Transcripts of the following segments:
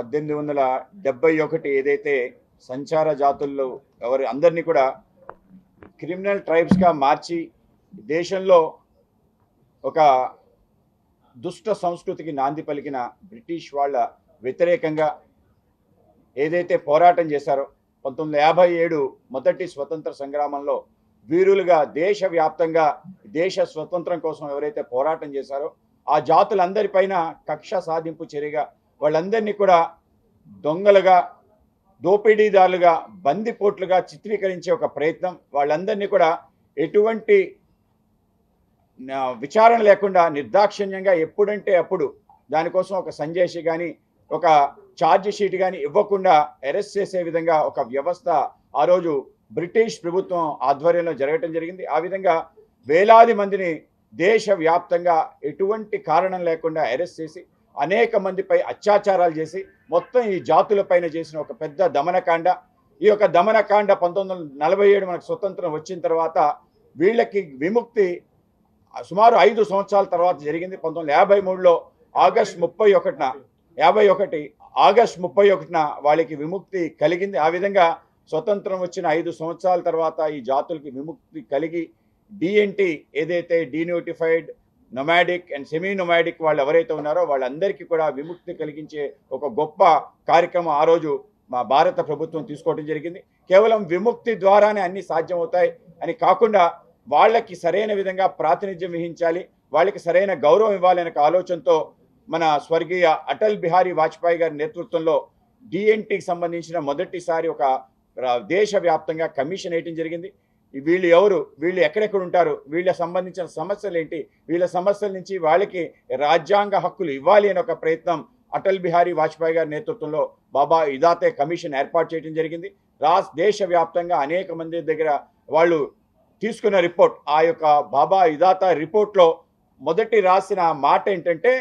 1871 ఏదైతే సంచార జాతుల్లో ఎవరు అందరినీ కూడా క్రిమినల్ ట్రైబ్స్గా మార్చి దేశంలో ఒక దుష్ట సంస్కృతికి నాంది పలికిన బ్రిటిష్ వాళ్ళ వ్యతిరేకంగా ఏదైతే పోరాటం చేశారో 1957 మొదటి స్వతంత్ర సంగ్రామంలో వీరులుగా దేశవ్యాప్తంగా దేశ స్వతంత్రం కోసం ఎవరైతే పోరాటం చేశారో ఆ జాతులందరిపైన కక్ష సాధింపు చర్యగా వాళ్ళందరినీ కూడా దొంగలుగా దోపిడీదారులుగా బందిపోట్లుగా చిత్రీకరించే ఒక ప్రయత్నం వాళ్ళందరినీ కూడా ఎటువంటి విచారణ లేకుండా నిర్దాక్షిణ్యంగా ఎప్పుడంటే అప్పుడు దానికోసం ఒక సంజయ్ కానీ ఒక ఛార్జ్ షీట్ కానీ ఇవ్వకుండా అరెస్ట్ చేసే విధంగా ఒక వ్యవస్థ ఆ రోజు బ్రిటిష్ ప్రభుత్వం ఆధ్వర్యంలో జరగటం జరిగింది. ఆ విధంగా వేలాది మందిని దేశవ్యాప్తంగా ఎటువంటి కారణం లేకుండా అరెస్ట్ చేసి అనేక మందిపై అత్యాచారాలు చేసి మొత్తం ఈ జాతులపైన చేసిన ఒక పెద్ద దమనకాండ. ఈ యొక్క దమనకాండ 1947 మనకు స్వతంత్రం వచ్చిన తర్వాత వీళ్ళకి విముక్తి సుమారు 5 సంవత్సరాల తర్వాత జరిగింది. 1953లో ఆగస్టు 31న వాళ్ళకి విముక్తి కలిగింది. ఆ విధంగా స్వతంత్రం వచ్చిన 5 సంవత్సరాల తర్వాత ఈ జాతులకి విముక్తి కలిగి డిఎన్టీ ఏదైతే denotified nomadic and semi nomadic వాళ్ళు ఎవరైతే ఉన్నారో వాళ్ళందరికీ కూడా విముక్తి కలిగించే ఒక గొప్ప కార్యక్రమం ఆ రోజు మా భారత ప్రభుత్వం తీసుకోవడం జరిగింది. కేవలం విముక్తి ద్వారానే అన్ని సాధ్యమవుతాయి అని కాకుండా వాళ్ళకి సరైన విధంగా ప్రాతినిధ్యం వహించాలి, వాళ్ళకి సరైన గౌరవం ఇవ్వాలనే ఆలోచనతో మన స్వర్గీయ అటల్ బిహారీ వాజ్పేయి గారి నేతృత్వంలో డిఎన్టీకి సంబంధించిన మొదటిసారి ఒక దేశవ్యాప్తంగా కమిషన్ వేయటం జరిగింది. వీళ్ళు ఎవరు, వీళ్ళు ఎక్కడెక్కడ ఉంటారు, వీళ్ళ సంబంధించిన సమస్యలు ఏంటి, వీళ్ళ సమస్యల నుంచి వాళ్ళకి రాజ్యాంగ హక్కులు ఇవ్వాలి అనే ఒక ప్రయత్నం అటల్ బిహారీ వాజ్పేయి గారి నేతృత్వంలో బాబా ఇదాతే కమిషన్ ఏర్పాటు చేయడం జరిగింది. దేశవ్యాప్తంగా అనేక మంది దగ్గర వాళ్ళు తీసుకున్న రిపోర్ట్, ఆ యొక్క బాబా ఇదాతా రిపోర్ట్లో మొదటి రాసిన మాట ఏంటంటే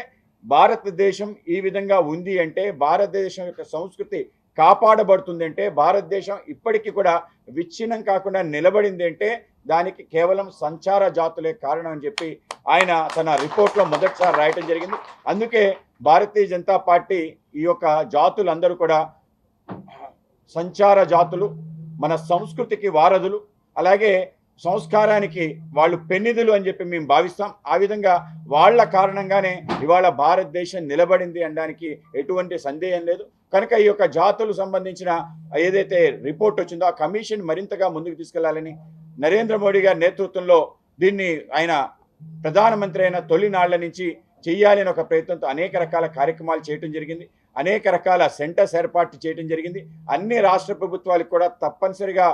భారతదేశం ఈ విధంగా ఉంది అంటే, భారతదేశం యొక్క సంస్కృతి కాపాడబడుతుంది అంటే, భారతదేశం ఇప్పటికీ కూడా విచ్ఛిన్నం కాకుండా నిలబడింది అంటే దానికి కేవలం సంచార జాతులే కారణం అని చెప్పి ఆయన తన రిపోర్ట్లో మొదటిసారి రాయటం జరిగింది. అందుకే భారతీయ జనతా పార్టీ ఈ యొక్క జాతులందరూ కూడా సంచార జాతులు, మన సంస్కృతికి వారధులు, అలాగే సంస్కారానికి వాళ్ళు పెన్నిధులు అని చెప్పి మేము భావిస్తాం. ఆ విధంగా వాళ్ళ కారణంగానే ఇవాళ భారతదేశం నిలబడింది అనడానికి ఎటువంటి సందేహం లేదు. కనుక ఈ యొక్క జాతులకు సంబంధించిన ఏదైతే రిపోర్ట్ వచ్చిందో ఆ కమిషన్ మరింతగా ముందుకు తీసుకెళ్లాలని నరేంద్ర మోడీ గారి నేతృత్వంలో దీన్ని ఆయన ప్రధానమంత్రి అయిన తొలి నాళ్ల నుంచి చెయ్యాలని ఒక ప్రయత్నంతో అనేక రకాల కార్యక్రమాలు చేయడం జరిగింది. అనేక రకాల సెంటర్స్ ఏర్పాటు చేయడం జరిగింది. అన్ని రాష్ట్ర ప్రభుత్వాలకు కూడా తప్పనిసరిగా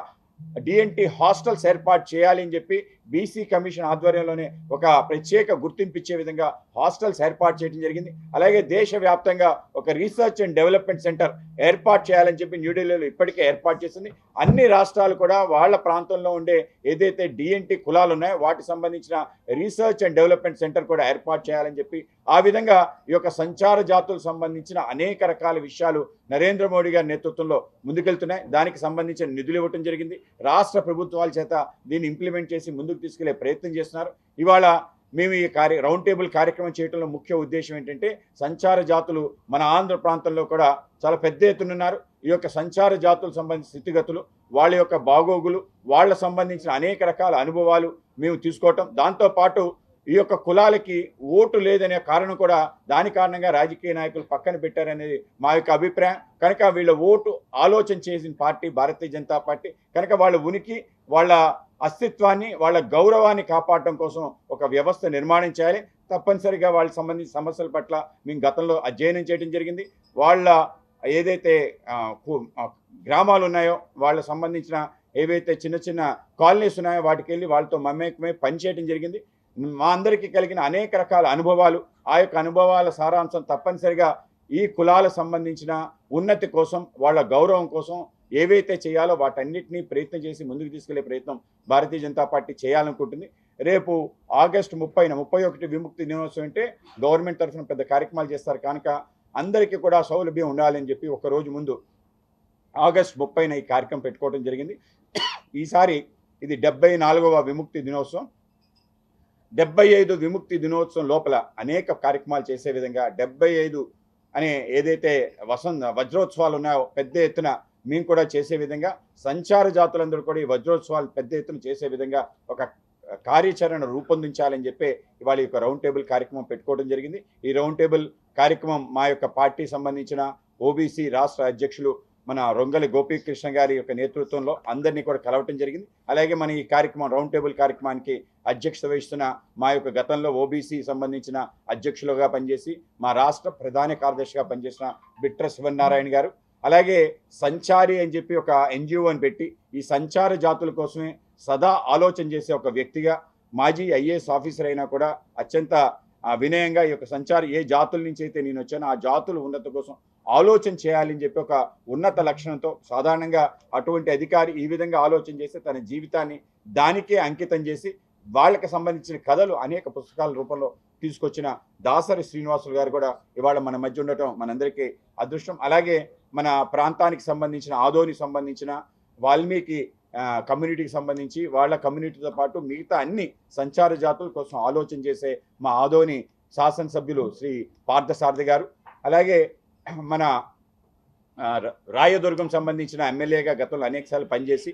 డిఎన్టీ హాస్టల్స్ ఏర్పాటు చేయాలి అని చెప్పి బీసీ కమిషన్ ఆధ్వర్యంలోనే ఒక ప్రత్యేక గుర్తింపు ఇచ్చే విధంగా హాస్టల్స్ ఏర్పాటు చేయడం జరిగింది. అలాగే దేశవ్యాప్తంగా ఒక రీసెర్చ్ అండ్ డెవలప్మెంట్ సెంటర్ ఏర్పాటు చేయాలని చెప్పి న్యూఢిల్లీలో ఇప్పటికే ఏర్పాటు చేసింది. అన్ని రాష్ట్రాలు కూడా వాళ్ళ ప్రాంతంలో ఉండే ఏదైతే డిఎన్టీ కులాలు ఉన్నాయో వాటికి సంబంధించిన రీసెర్చ్ అండ్ డెవలప్మెంట్ సెంటర్ కూడా ఏర్పాటు చేయాలని చెప్పి ఆ విధంగా ఈ యొక్క సంచార జాతులకు సంబంధించిన అనేక రకాల విషయాలు నరేంద్ర మోడీ గారి నేతృత్వంలో ముందుకెళ్తున్నాయి. దానికి సంబంధించిన నిధులు ఇవ్వటం జరిగింది. రాష్ట్ర ప్రభుత్వాల చేత దీన్ని ఇంప్లిమెంట్ చేసి ముందుకు తీసుకెళ్లే ప్రయత్నం చేస్తున్నారు. ఇవాళ మేము ఈ రౌండ్ టేబుల్ కార్యక్రమం చేయడంలో ముఖ్య ఉద్దేశం ఏంటంటే సంచార జాతులు మన ఆంధ్ర ప్రాంతంలో కూడా చాలా పెద్ద ఎత్తున ఉన్నారు. ఈ యొక్క సంచార జాతులకు సంబంధించిన స్థితిగతులు, వాళ్ళ యొక్క బాగోగులు, వాళ్ళ సంబంధించిన అనేక రకాల అనుభవాలు మేము తీసుకోవటం, దాంతోపాటు ఈ యొక్క కులాలకి ఓటు లేదనే కారణం కూడా దాని కారణంగా రాజకీయ నాయకులు పక్కన పెట్టారనేది మా యొక్క అభిప్రాయం. కనుక వీళ్ళ ఓటు ఆలోచన చేసిన పార్టీ భారతీయ జనతా పార్టీ. కనుక వాళ్ళ ఉనికి, వాళ్ళ అస్తిత్వాన్ని, వాళ్ళ గౌరవాన్ని కాపాడటం కోసం ఒక వ్యవస్థ నిర్మాణం చేయాలి. తప్పనిసరిగా వాళ్ళకి సంబంధించిన సమస్యల పట్ల మేము గతంలో అధ్యయనం చేయడం జరిగింది. వాళ్ళ ఏదైతే గ్రామాలు ఉన్నాయో వాళ్ళకి సంబంధించిన ఏవైతే చిన్న చిన్న కాలనీస్ ఉన్నాయో వాటికి వెళ్ళి వాళ్ళతో మమేకమై పనిచేయడం జరిగింది. మా అందరికీ కలిగిన అనేక రకాల అనుభవాలు, ఆ యొక్క అనుభవాల సారాంశం తప్పనిసరిగా ఈ కులాలకు సంబంధించిన ఉన్నతి కోసం, వాళ్ళ గౌరవం కోసం ఏవైతే చేయాలో వాటన్నిటినీ ప్రయత్నం చేసి ముందుకు తీసుకెళ్లే ప్రయత్నం భారతీయ జనతా పార్టీ చేయాలనుకుంటుంది. రేపు ఆగస్టు 31 విముక్తి దినోత్సవం అంటే గవర్నమెంట్ తరఫున పెద్ద కార్యక్రమాలు చేస్తారు కనుక అందరికీ కూడా సౌలభ్యం ఉండాలని చెప్పి ఒకరోజు ముందు ఆగస్టు 30న ఈ కార్యక్రమం పెట్టుకోవడం జరిగింది. ఈసారి ఇది 74వ విముక్తి దినోత్సవం. 75 విముక్తి దినోత్సవం లోపల అనేక కార్యక్రమాలు చేసే విధంగా 75 అనే ఏదైతే వజ్రోత్సవాలు ఉన్నాయో పెద్ద ఎత్తున మేము కూడా చేసే విధంగా సంచార జాతులందరూ కూడా ఈ వజ్రోత్సవాలు పెద్ద ఎత్తున చేసే విధంగా ఒక కార్యాచరణ రూపొందించాలని చెప్పి ఇవాళ ఈ రౌండ్ టేబుల్ కార్యక్రమం పెట్టుకోవడం జరిగింది. ఈ రౌండ్ టేబుల్ కార్యక్రమం మా యొక్క పార్టీ సంబంధించిన ఓబీసీ రాష్ట్ర అధ్యక్షులు మన రొంగలి గోపీకృష్ణ గారి యొక్క నేతృత్వంలో అందరినీ కూడా కలవటం జరిగింది. అలాగే మన ఈ కార్యక్రమం రౌండ్ టేబుల్ కార్యక్రమానికి అధ్యక్షత వహిస్తున్న మా యొక్క గతంలో ఓబీసీ సంబంధించిన అధ్యక్షులుగా పనిచేసి మా రాష్ట్ర ప్రధాన కార్యదర్శిగా పనిచేసిన బిట్ర శివనారాయణ గారు, అలాగే సంచారి అని చెప్పి ఒక ఎన్జిఓని పెట్టి ఈ సంచార జాతుల కోసమే సదా ఆలోచన చేసే ఒక వ్యక్తిగా, మాజీ ఐఏఎస్ ఆఫీసర్ అయినా కూడా అత్యంత వినయంగా ఈ యొక్క సంచారి ఏ జాతుల నుంచి అయితే నేను వచ్చానో ఆ జాతుల ఉన్నత కోసం ఆలోచన చేయాలని చెప్పి ఒక ఉన్నత లక్షణంతో, సాధారణంగా అటువంటి అధికారి ఈ విధంగా ఆలోచన చేసి తన జీవితాన్ని దానికే అంకితం చేసి వాళ్ళకి సంబంధించిన కథలు అనేక పుస్తకాల రూపంలో తీసుకొచ్చిన దాసరి శ్రీనివాసులు గారు కూడా ఇవాళ మన మధ్య ఉండటం మనందరికీ అదృష్టం. అలాగే మన ప్రాంతానికి సంబంధించిన ఆదోనికి సంబంధించిన వాల్మీకి కమ్యూనిటీకి సంబంధించి వాళ్ళ కమ్యూనిటీతో పాటు మిగతా అన్ని సంచార జాతుల కోసం ఆలోచన చేసే మా ఆదోని శాసనసభ్యులు శ్రీ పార్థసారథి గారు, అలాగే మన రాయదుర్గం సంబంధించిన ఎమ్మెల్యేగా గతంలో అనేకసార్లు పనిచేసి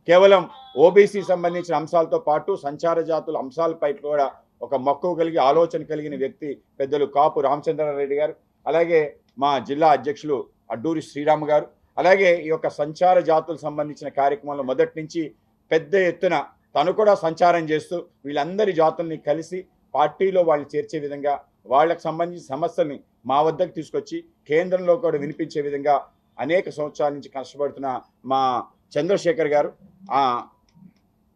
కేవలం ఓబీసీ సంబంధించిన అంశాలతో పాటు సంచార జాతుల అంశాలపై కూడా ఒక మక్కువ కలిగి ఆలోచన కలిగిన వ్యక్తి పెద్దలు కాపు రామచంద్రారెడ్డి గారు, అలాగే మా జిల్లా అధ్యక్షులు అడ్డూరి శ్రీరామ్ గారు, అలాగే ఈ యొక్క సంచార జాతులకు సంబంధించిన కార్యక్రమంలో మొదటి నుంచి పెద్ద ఎత్తున తను కూడా సంచారం చేస్తూ వీళ్ళందరి జాతుల్ని కలిసి పార్టీలో వాళ్ళని చేర్చే విధంగా వాళ్ళకు సంబంధించిన సమస్యల్ని మా వద్దకు తీసుకొచ్చి కేంద్రంలో కూడా వినిపించే విధంగా అనేక సంవత్సరాల నుంచి కష్టపడుతున్న మా చంద్రశేఖర్ గారు,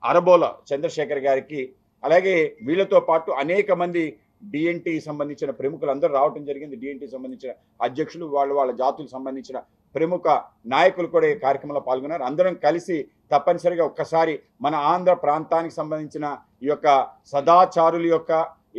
అరబోల చంద్రశేఖర్ గారికి, అలాగే వీళ్ళతో పాటు అనేక మంది డిఎన్టీ సంబంధించిన ప్రముఖులు అందరూ రావడం జరిగింది. డిఎన్టీ సంబంధించిన అధ్యక్షులు వాళ్ళ జాతులకు సంబంధించిన ప్రముఖ నాయకులు కూడా ఈ కార్యక్రమంలో పాల్గొన్నారు. అందరం కలిసి తప్పనిసరిగా ఒక్కసారి మన ఆంధ్ర ప్రాంతానికి సంబంధించిన ఈ యొక్క సదాచారుల యొక్క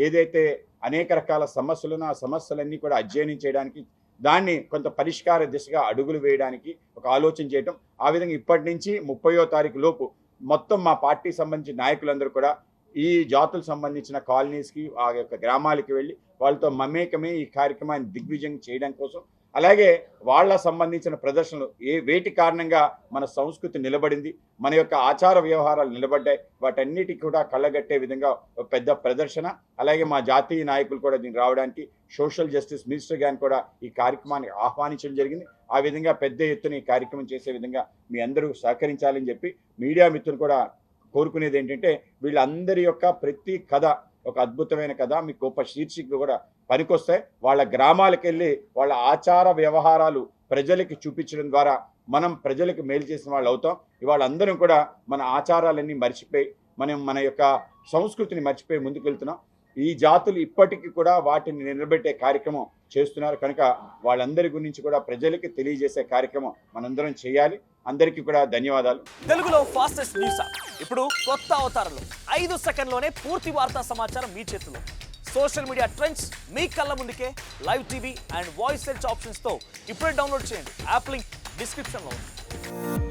ఏదైతే అనేక రకాల సమస్యలను ఆ సమస్యలన్నీ కూడా అధ్యయనం చేయడానికి, దాన్ని కొంత పరిష్కార దిశగా అడుగులు వేయడానికి ఒక ఆలోచన చేయటం. ఆ విధంగా ఇప్పటి నుంచి 30వ తారీఖు లోపు మొత్తం మా పార్టీ సంబంధించిన నాయకులందరూ కూడా ఈ జాతులకు సంబంధించిన కాలనీస్కి ఆ యొక్క గ్రామాలకి వెళ్ళి వాళ్ళతో మమేకమే ఈ కార్యక్రమాన్ని దిగ్విజయం చేయడం కోసం, అలాగే వాళ్ళ సంబంధించిన ప్రదర్శనలు వేటి కారణంగా మన సంస్కృతి నిలబడింది, మన యొక్క ఆచార వ్యవహారాలు నిలబడ్డాయి, వాటన్నిటికీ కూడా కళ్ళగట్టే విధంగా ఒక పెద్ద ప్రదర్శన. అలాగే మా జాతీయ నాయకులు కూడా దీనికి రావడానికి సోషల్ జస్టిస్ మినిస్టర్ గారిని కూడా ఈ కార్యక్రమానికి ఆహ్వానించడం జరిగింది. ఆ విధంగా పెద్ద ఎత్తున ఈ కార్యక్రమం చేసే విధంగా మీ అందరూ సహకరించాలని చెప్పి మీడియా మిత్రులు కూడా కోరుకునేది ఏంటంటే, వీళ్ళందరి యొక్క ప్రతి కథ ఒక అద్భుతమైన కథ మీకు గొప్ప శీర్షిక కూడా పనికొస్తాయి. వాళ్ళ గ్రామాలకు వెళ్ళి వాళ్ళ ఆచార వ్యవహారాలు ప్రజలకి చూపించడం ద్వారా మనం ప్రజలకు మేలు చేసిన వాళ్ళు అవుతాం. ఇవాళ అందరం కూడా మన ఆచారాలన్నీ మర్చిపోయి మన యొక్క సంస్కృతిని మర్చిపోయి ముందుకు వెళ్తున్నాం. ఈ జాతులు ఇప్పటికీ కూడా వాటిని నిలబెట్టే కార్యక్రమం చేస్తున్నారు కనుక వాళ్ళందరి గురించి కూడా ప్రజలకి తెలియజేసే కార్యక్రమం మనందరం చేయాలి. అందరికీ కూడా ధన్యవాదాలు. తెలుగులో ఫాస్టెస్ట్ న్యూస్ ఇప్పుడు కొత్త అవతారంలో 5 సెకండ్లోనే పూర్తి వార్తా సమాచారం మీ చేతిలో. సోషల్ మీడియా ట్రెండ్స్ మీ కళ్ళ ముందుకే live TV and voice search ఆప్షన్స్తో ఇప్పుడే డౌన్లోడ్ చేయండి. యాప్ లింక్ డిస్క్రిప్షన్లో ఉంది.